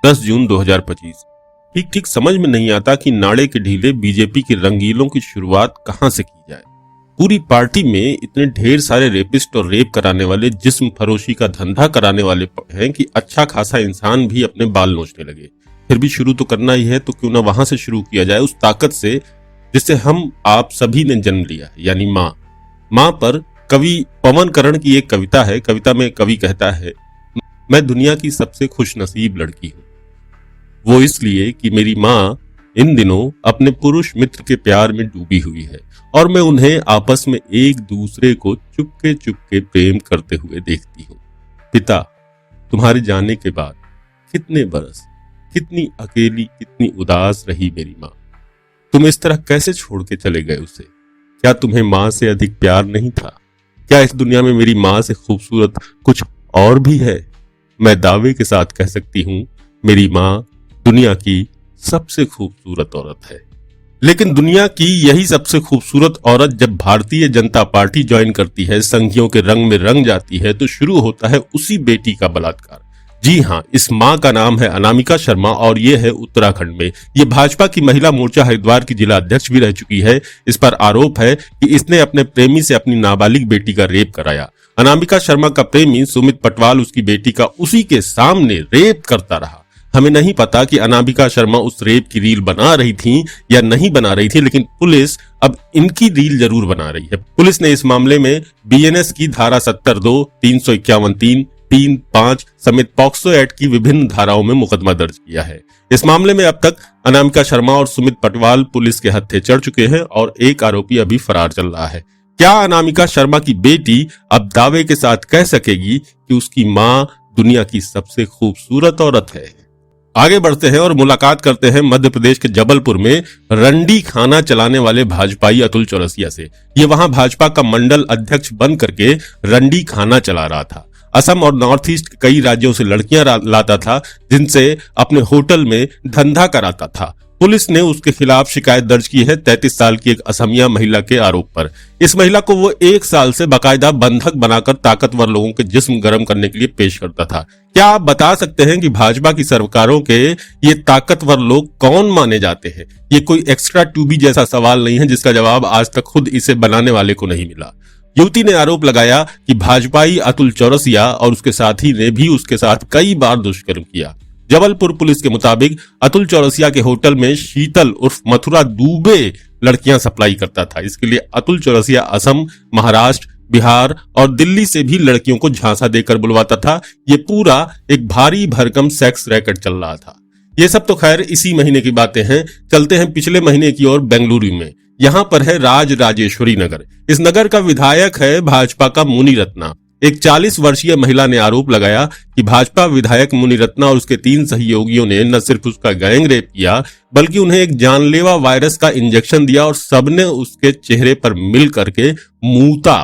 10 जून 2025। ठीक समझ में नहीं आता कि नाड़े के ढीले बीजेपी के रंगीलों की शुरुआत कहां से की जाए। पूरी पार्टी में इतने ढेर सारे रेपिस्ट और रेप कराने वाले, जिस्म फरोशी का धंधा कराने वाले हैं कि अच्छा खासा इंसान भी अपने बाल नोचने लगे। फिर भी शुरू तो करना ही है, तो क्यों ना वहां से शुरू किया जाए, उस ताकत से जिससे हम आप सभी ने जन्म लिया, यानी माँ। माँ पर कवि पवन करण की एक कविता है। कविता में कवि कहता है, मैं दुनिया की सबसे खुशनसीब लड़की हूं, वो इसलिए कि मेरी माँ इन दिनों अपने पुरुष मित्र के प्यार में डूबी हुई है और मैं उन्हें आपस में एक दूसरे को चुपके चुपके प्रेम करते हुए देखती हूँ। पिता, तुम्हारे जाने के बाद कितने बरस, कितनी अकेली, कितनी उदास रही मेरी माँ। तुम इस तरह कैसे छोड़ के चले गए उसे? क्या तुम्हें माँ से अधिक प्यार नहीं था? क्या इस दुनिया में मेरी माँ से खूबसूरत कुछ और भी है? मैं दावे के साथ कह सकती हूँ, मेरी माँ दुनिया की सबसे खूबसूरत औरत है। लेकिन दुनिया की यही सबसे खूबसूरत औरत जब भारतीय जनता पार्टी ज्वाइन करती है, संघियों के रंग में रंग जाती है, तो शुरू होता है उसी बेटी का बलात्कार। जी हाँ, इस माँ का नाम है अनामिका शर्मा और ये है उत्तराखंड में। ये भाजपा की महिला मोर्चा हरिद्वार की जिला अध्यक्ष भी रह चुकी है। इस पर आरोप है कि इसने अपने प्रेमी से अपनी नाबालिग बेटी का रेप कराया। अनामिका शर्मा का प्रेमी सुमित पटवाल उसकी बेटी का उसी के सामने रेप करता रहा। हमें नहीं पता कि अनामिका शर्मा उस रेप की रील बना रही थी या नहीं बना रही थी, लेकिन पुलिस अब इनकी रील जरूर बना रही है। पुलिस ने इस मामले में बीएनएस की धारा 72, 351(3), 3, 5 समेत पॉक्सो एक्ट की विभिन्न धाराओं में मुकदमा दर्ज किया है। इस मामले में अब तक अनामिका शर्मा और सुमित पटवाल पुलिस के हत्थे चढ़ चुके हैं और एक आरोपी अभी फरार चल रहा है। क्या अनामिका शर्मा की बेटी अब दावे के साथ कह सकेगी कि उसकी मां दुनिया की सबसे खूबसूरत औरत है? आगे बढ़ते हैं और मुलाकात करते हैं मध्य प्रदेश के जबलपुर में रंडी खाना चलाने वाले भाजपाई अतुल चौरसिया से। ये वहां भाजपा का मंडल अध्यक्ष बन करके रंडी खाना चला रहा था। असम और नॉर्थ ईस्ट के कई राज्यों से लड़कियां लाता था, जिनसे अपने होटल में धंधा कराता था। पुलिस ने उसके खिलाफ शिकायत दर्ज की है 33 साल की एक असमिया महिला के आरोप पर। इस महिला को वो 1 साल से बाकायदा बंधक बनाकर ताकतवर लोगों के जिस्म गर्म करने के लिए पेश करता था। क्या आप बता सकते हैं कि भाजपा की सरकारों के ये ताकतवर लोग कौन माने जाते हैं? ये कोई एक्स्ट्रा टूबी जैसा सवाल नहीं है जिसका जवाब आज तक खुद इसे बनाने वाले को नहीं मिला। युवती ने आरोप लगाया कि भाजपाई अतुल चौरसिया और उसके साथी ने भी उसके साथ कई बार दुष्कर्म किया। जबलपुर पुलिस के मुताबिक अतुल चौरसिया के होटल में शीतल उर्फ मथुरा दुबे लड़कियां सप्लाई करता था। इसके लिए अतुल चौरसिया असम, महाराष्ट्र, बिहार और दिल्ली से भी लड़कियों को झांसा देकर बुलवाता था। ये पूरा एक भारी भरकम सेक्स रैकेट चल रहा था। ये सब तो खैर इसी महीने की बातें हैं। चलते हैं पिछले महीने की ओर बेंगलुरु में। यहाँ पर है राजराजेश्वरी नगर। इस नगर का विधायक है भाजपा का मुनिरत्ना। एक 40 वर्षीय महिला ने आरोप लगाया कि भाजपा विधायक मुनिरत्ना और उसके 3 सहयोगियों ने न सिर्फ उसका गैंग रेप किया, बल्कि उन्हें एक जानलेवा वायरस का इंजेक्शन दिया और सबने उसके चेहरे पर मिल करके मूता।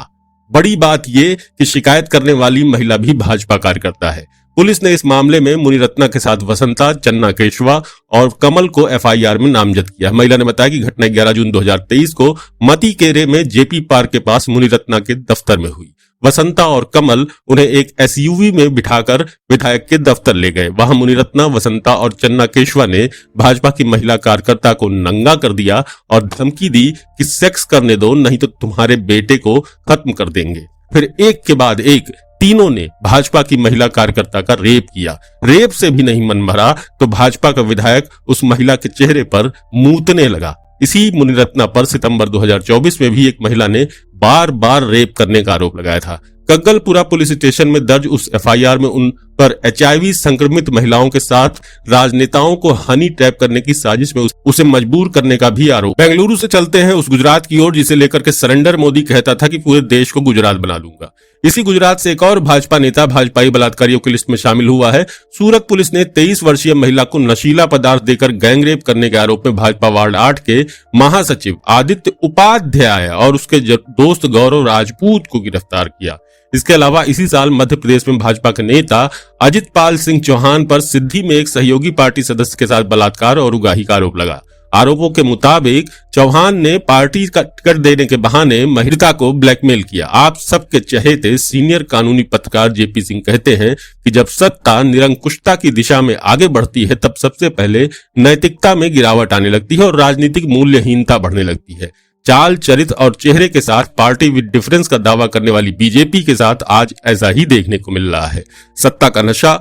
बड़ी बात ये कि शिकायत करने वाली महिला भी भाजपा कार्यकर्ता है। पुलिस ने इस मामले में मुनिरत्ना के साथ वसंता, चन्ना केशवा और कमल को एफआईआर में नामजद किया। महिला ने बताया कि घटना 11 जून 2023 को मतीकेरे में जेपी पार्क के पास मुनिरत्ना के दफ्तर में हुई। वसंता और कमल उन्हें एक एसयूवी में बिठाकर विधायक के दफ्तर ले गए। वहां मुनिरत्ना, वसंता और चन्ना केशवा ने भाजपा की महिला कार्यकर्ता को नंगा कर दिया और धमकी दी कि सेक्स करने दो, नहीं तो तुम्हारे बेटे को खत्म कर देंगे। फिर एक के बाद एक तीनों ने भाजपा की महिला कार्यकर्ता का रेप किया। रेप से भी नहीं मन भरा तो भाजपा का विधायक उस महिला के चेहरे पर मूतने लगा। इसी मुनिरत्ना पर सितंबर 2024 में भी एक महिला ने बार बार रेप करने का आरोप लगाया था। कग्गलपुरा पुलिस स्टेशन में दर्ज उस एफआईआर में उन पर एचआईवी संक्रमित महिलाओं के साथ राजनेताओं को हनी ट्रैप करने की साजिश में उसे मजबूर करने का भी आरोप। बेंगलुरु से चलते हैं उस गुजरात की ओर जिसे लेकर के सरेंडर मोदी कहता था कि पूरे देश को गुजरात बना लूंगा। इसी गुजरात से एक और भाजपा नेता भाजपाई बलात्कारियों की लिस्ट में शामिल हुआ है। सूरत पुलिस ने 23 वर्षीय महिला को नशीला पदार्थ देकर गैंगरेप करने के आरोप में भाजपा वार्ड 8 के महासचिव आदित्य उपाध्याय और उसके दोस्त गौरव राजपूत को गिरफ्तार किया। इसके अलावा इसी साल मध्य प्रदेश में भाजपा के नेता अजित पाल सिंह चौहान पर सिद्धि में एक सहयोगी पार्टी सदस्य के साथ बलात्कार और उगाही का आरोप लगा। आरोपों के मुताबिक चौहान ने पार्टी का टिकट देने के बहाने महिला को ब्लैकमेल किया। आप सबके चहेते सीनियर कानूनी पत्रकार जेपी सिंह कहते हैं कि जब सत्ता निरंकुशता की दिशा में आगे बढ़ती है तब सबसे पहले नैतिकता में गिरावट आने लगती है और राजनीतिक मूल्यहीनता बढ़ने लगती है। चाल, चरित्र और चेहरे के साथ पार्टी विद डिफरेंस का दावा करने वाली बीजेपी के साथ आज ऐसा ही देखने को मिल रहा है। सत्ता का नशा,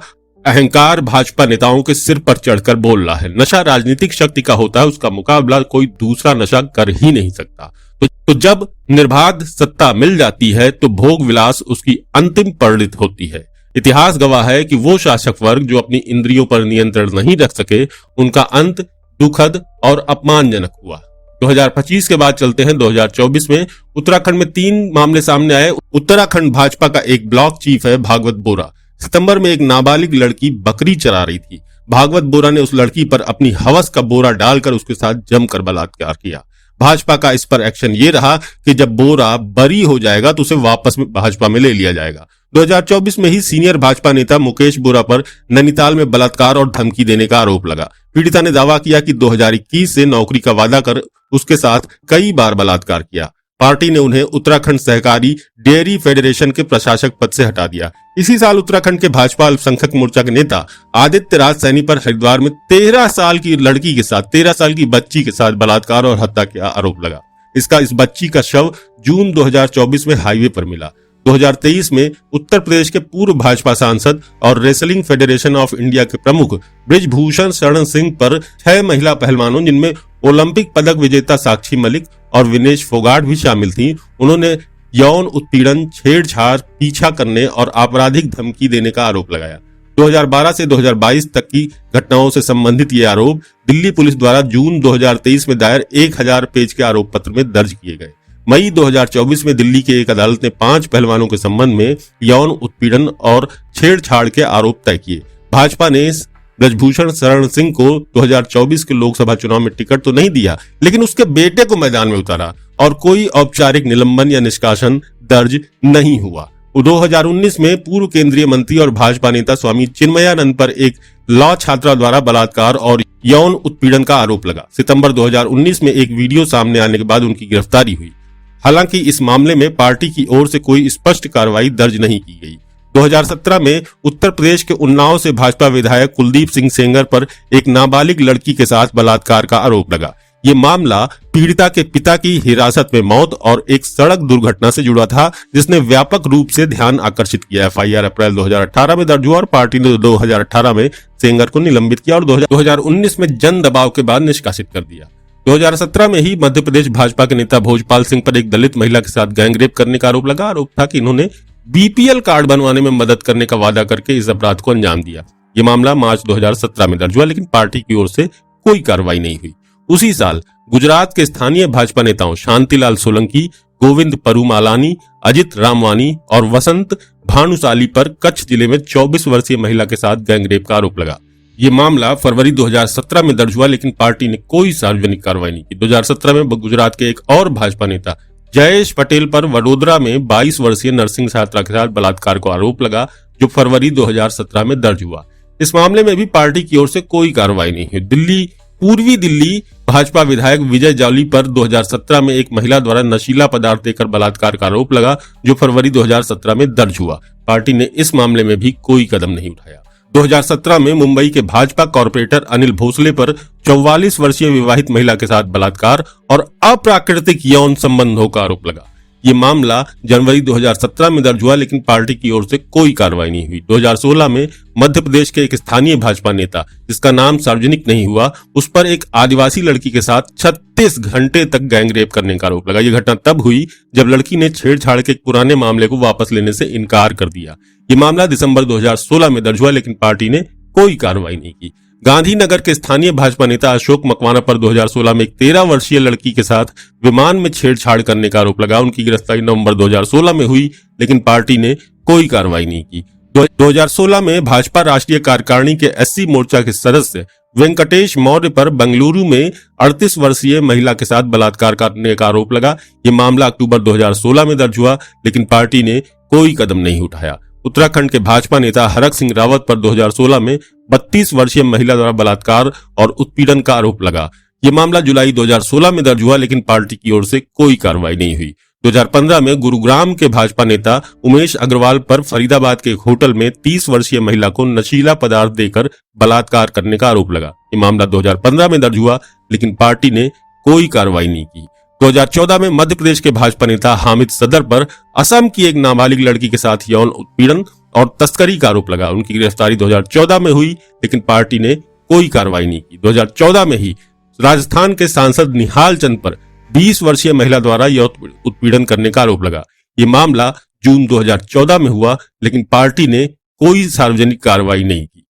अहंकार भाजपा नेताओं के सिर पर चढ़कर बोल रहा है। नशा राजनीतिक शक्ति का होता है, उसका मुकाबला कोई दूसरा नशा कर ही नहीं सकता। तो जब निर्बाध सत्ता मिल जाती है तो भोग विलास उसकी अंतिम परिणति होती है। इतिहास गवाह है कि वो शासक वर्ग जो अपनी इंद्रियों पर नियंत्रण नहीं रख सके, उनका अंत दुखद और अपमानजनक हुआ। 2025 के बाद चलते हैं 2024 में। उत्तराखंड में 3 मामले सामने आए। उत्तराखंड भाजपा का एक ब्लॉक चीफ है भागवत बोरा। सितंबर में एक नाबालिग लड़की बकरी चरा रही थी। भागवत बोरा ने उस लड़की पर अपनी हवस का बोरा डालकर उसके साथ जमकर बलात्कार किया। भाजपा का इस पर एक्शन ये रहा कि जब बोरा बरी हो जाएगा तो उसे वापस भाजपा में ले लिया जाएगा। 2024 में ही सीनियर भाजपा नेता मुकेश बोरा पर नैनीताल में बलात्कार और धमकी देने का आरोप लगा। पीड़िता ने दावा किया कि 2021 से नौकरी का वादा कर उसके साथ कई बार बलात्कार किया। पार्टी ने उन्हें उत्तराखंड सहकारी डेयरी फेडरेशन के प्रशासक पद से हटा दिया। इसी साल उत्तराखंड के भाजपा अल्पसंख्यक मोर्चा के नेता आदित्य राज सैनी पर हरिद्वार में 13 साल की लड़की के साथ 13 साल की बच्ची के साथ बलात्कार और हत्या का आरोप लगा। इस बच्ची का शव जून 2024 में हाईवे पर मिला। 2023 में उत्तर प्रदेश के पूर्व भाजपा सांसद और रेसलिंग फेडरेशन ऑफ इंडिया के प्रमुख बृजभूषण शरण सिंह पर 6 महिला पहलवानों, जिनमें ओलंपिक पदक विजेता साक्षी मलिक और विनेश फोगाट भी शामिल थीं, उन्होंने यौन उत्पीड़न, छेड़छाड़, पीछा करने और आपराधिक धमकी देने का आरोप लगाया। 2012 से 2022 तक की घटनाओं से संबंधित ये आरोप दिल्ली पुलिस द्वारा जून 2023 में दायर 1000 पेज के आरोप पत्र में दर्ज किए गए। मई 2024 में दिल्ली की एक अदालत ने 5 पहलवानों के संबंध में यौन उत्पीड़न और छेड़छाड़ के आरोप तय किए। भाजपा ने बृजभूषण शरण सिंह को 2024 के लोकसभा चुनाव में टिकट तो नहीं दिया, लेकिन उसके बेटे को मैदान में उतारा और कोई औपचारिक निलंबन या निष्कासन दर्ज नहीं हुआ। 2019 में पूर्व केंद्रीय मंत्री और भाजपा नेता स्वामी चिन्मयानंद पर एक लॉ छात्रा द्वारा बलात्कार और यौन उत्पीड़न का आरोप लगा। सितंबर 2019 में एक वीडियो सामने आने के बाद उनकी गिरफ्तारी हुई। हालांकि इस मामले में पार्टी की ओर से कोई स्पष्ट कार्रवाई दर्ज नहीं की गई। 2017 में उत्तर प्रदेश के उन्नाव से भाजपा विधायक कुलदीप सिंह सेंगर पर एक नाबालिग लड़की के साथ बलात्कार का आरोप लगा। ये मामला पीड़िता के पिता की हिरासत में मौत और एक सड़क दुर्घटना से जुड़ा था, जिसने व्यापक रूप से ध्यान आकर्षित किया। एफआईआर अप्रैल 2018 में दर्ज हुआ और पार्टी ने 2018 में सेंगर को निलंबित किया और 2019 में जन दबाव के बाद निष्कासित कर दिया। 2017 में ही मध्य प्रदेश भाजपा के नेता भोजपाल सिंह पर एक दलित महिला के साथ गैंगरेप करने का आरोप लगा। आरोप था कि इन्होंने बीपीएल कार्ड बनवाने में मदद करने का वादा करके इस अपराध को अंजाम दिया। ये मामला मार्च 2017 में दर्ज हुआ, लेकिन पार्टी की ओर से कोई कार्रवाई नहीं हुई। उसी साल गुजरात के स्थानीय भाजपा नेताओं शांतिलाल सोलंकी, गोविंद परूमालानी, अजित रामवानी और वसंत भानुशाली पर कच्छ जिले में 24 वर्षीय महिला के साथ गैंगरेप का आरोप लगा। ये मामला फरवरी 2017 में दर्ज हुआ, लेकिन पार्टी ने कोई सार्वजनिक कार्रवाई नहीं की। 2017 में गुजरात के एक और भाजपा नेता जयेश पटेल पर वडोदरा में 22 वर्षीय नर्सिंग छात्रा के साथ बलात्कार का आरोप लगा, जो फरवरी 2017 में दर्ज हुआ। इस मामले में भी पार्टी की ओर से कोई कार्रवाई नहीं हुई। पूर्वी दिल्ली भाजपा विधायक विजय जाली पर 2017 में एक महिला द्वारा नशीला पदार्थ देकर बलात्कार का आरोप लगा, जो फरवरी 2017 में दर्ज हुआ। पार्टी ने इस मामले में भी कोई कदम नहीं उठाया। 2017 में मुंबई के भाजपा कॉर्पोरेटर अनिल भोसले पर 44 वर्षीय विवाहित महिला के साथ बलात्कार और अप्राकृतिक यौन संबंधों का आरोप लगा। ये मामला जनवरी 2017 में दर्ज हुआ, लेकिन पार्टी की ओर से कोई कार्रवाई नहीं हुई। 2016 में मध्य प्रदेश के एक स्थानीय भाजपा नेता, जिसका नाम सार्वजनिक नहीं हुआ, उस पर एक आदिवासी लड़की के साथ 36 घंटे तक गैंगरेप करने का आरोप लगा। यह घटना तब हुई जब लड़की ने छेड़छाड़ के एक पुराने मामले को वापस लेने से इनकार कर दिया। ये मामला दिसंबर 2016 में दर्ज हुआ, लेकिन पार्टी ने कोई कार्रवाई नहीं की। गांधीनगर के स्थानीय भाजपा नेता अशोक मकवाना पर 2016 में एक 13 वर्षीय लड़की के साथ विमान में छेड़छाड़ करने का आरोप लगा। उनकी गिरफ्तारी नवंबर 2016 में हुई, लेकिन पार्टी ने कोई कार्रवाई नहीं की। 2016 में भाजपा राष्ट्रीय कार्यकारिणी के एससी मोर्चा के सदस्य वेंकटेश मौर्य पर बेंगलुरु में 38 वर्षीय महिला के साथ बलात्कार करने का आरोप लगा। ये मामला अक्टूबर 2016 में दर्ज हुआ, लेकिन पार्टी ने कोई कदम नहीं उठाया। उत्तराखंड के भाजपा नेता हरक सिंह रावत पर 2016 में 32 वर्षीय महिला द्वारा बलात्कार और उत्पीड़न का आरोप लगा। ये मामला जुलाई 2016 में दर्ज हुआ, लेकिन पार्टी की ओर से कोई कार्रवाई नहीं हुई। 2015 में गुरुग्राम के भाजपा नेता उमेश अग्रवाल पर फरीदाबाद के एक होटल में 30 वर्षीय महिला को नशीला पदार्थ देकर बलात्कार करने का आरोप लगा। ये मामला 2015 में दर्ज हुआ, लेकिन पार्टी ने कोई कार्रवाई नहीं की। 2014 में मध्य प्रदेश के भाजपा नेता हामिद सदर पर असम की एक नाबालिग लड़की के साथ यौन उत्पीड़न और तस्करी का आरोप लगा। उनकी गिरफ्तारी 2014 में हुई, लेकिन पार्टी ने कोई कार्रवाई नहीं की। 2014 में ही राजस्थान के सांसद निहाल चंद पर 20 वर्षीय महिला द्वारा यौन उत्पीड़न करने का आरोप लगा। ये मामला जून 2014 में हुआ, लेकिन पार्टी ने कोई सार्वजनिक कार्रवाई नहीं की।